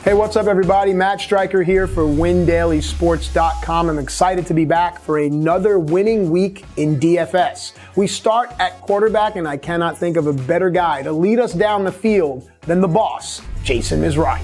Hey, what's up, everybody? Matt Stryker here for WinDailySports.com. I'm excited to be back for another winning week in DFS. We start at quarterback, and I cannot think of a better guy to lead us down the field than the boss, Jason Mizrahi.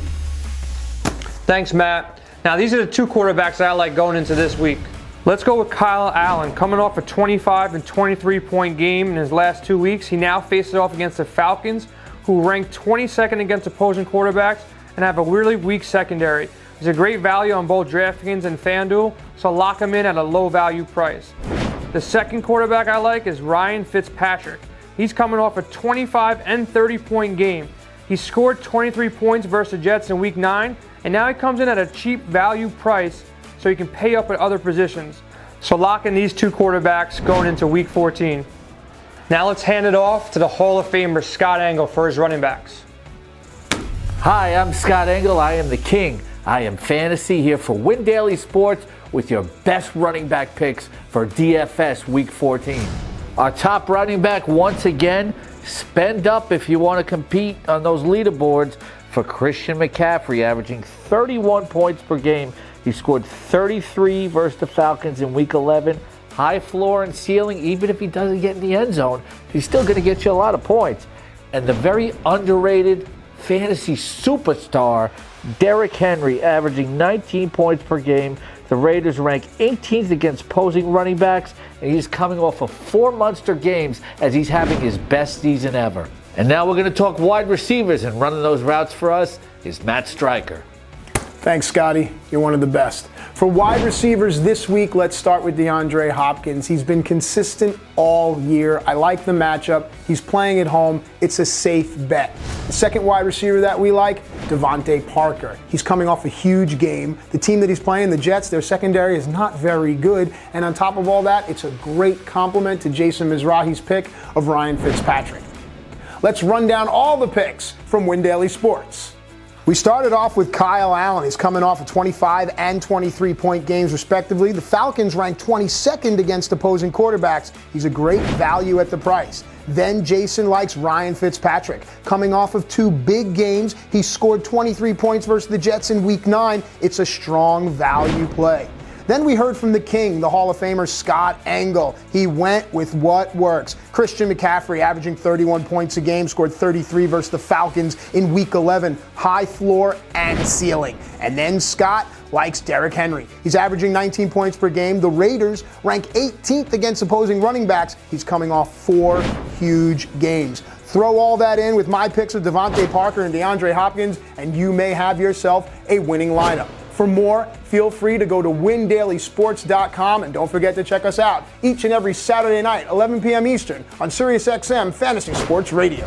Thanks, Matt. Now, these are the two quarterbacks that I like going into this week. Let's go with Kyle Allen. Coming off a 25 and 23-point game in his last 2 weeks, he now faces off against the Falcons, who rank 22nd against opposing quarterbacks and have a really weak secondary. He's a great value on both DraftKings and FanDuel, so lock him in at a low value price. The second quarterback I like is Ryan Fitzpatrick. He's coming off a 25 and 30-point game. He scored 23 points versus the Jets in Week 9, and now he comes in at a cheap value price so he can pay up at other positions. So lock in these two quarterbacks going into Week 14. Now let's hand it off to the Hall of Famer Scott Engel for his running backs. Hi, I'm Scott Engel. I am the king. I am fantasy here for Win Daily Sports with your best running back picks for DFS Week 14. Our top running back, once again, spend up if you want to compete on those leaderboards for Christian McCaffrey, averaging 31 points per game. He scored 33 versus the Falcons in Week 11. High floor and ceiling, even if he doesn't get in the end zone, he's still going to get you a lot of points. And the very underrated fantasy superstar, Derrick Henry, averaging 19 points per game. The Raiders rank 18th against opposing running backs, and he's coming off of 4 monster games as he's having his best season ever. And now we're going to talk wide receivers, and running those routes for us is Matt Stryker. Thanks, Scotty. You're one of the best. For wide receivers this week, let's start with DeAndre Hopkins. He's been consistent all year. I like the matchup. He's playing at home. It's a safe bet. The second wide receiver that we like, Devontae Parker. He's coming off a huge game. The team that he's playing, the Jets, their secondary is not very good. And on top of all that, it's a great compliment to Jason Mizrahi's pick of Ryan Fitzpatrick. Let's run down all the picks from Win Daily Sports. We started off with Kyle Allen. He's coming off of 25 and 23-point games, respectively. The Falcons ranked 22nd against opposing quarterbacks. He's a great value at the price. Then Jason likes Ryan Fitzpatrick. Coming off of 2 big games, he scored 23 points versus the Jets in Week 9. It's a strong value play. Then we heard from the king, the Hall of Famer Scott Engel. He went with what works. Christian McCaffrey, averaging 31 points a game, scored 33 versus the Falcons in Week 11. High floor and ceiling. And then Scott likes Derrick Henry. He's averaging 19 points per game. The Raiders rank 18th against opposing running backs. He's coming off 4 huge games. Throw all that in with my picks of Devontae Parker and DeAndre Hopkins, and you may have yourself a winning lineup. For more, feel free to go to WinDailySports.com, and don't forget to check us out each and every Saturday night, 11 p.m. Eastern, on SiriusXM Fantasy Sports Radio.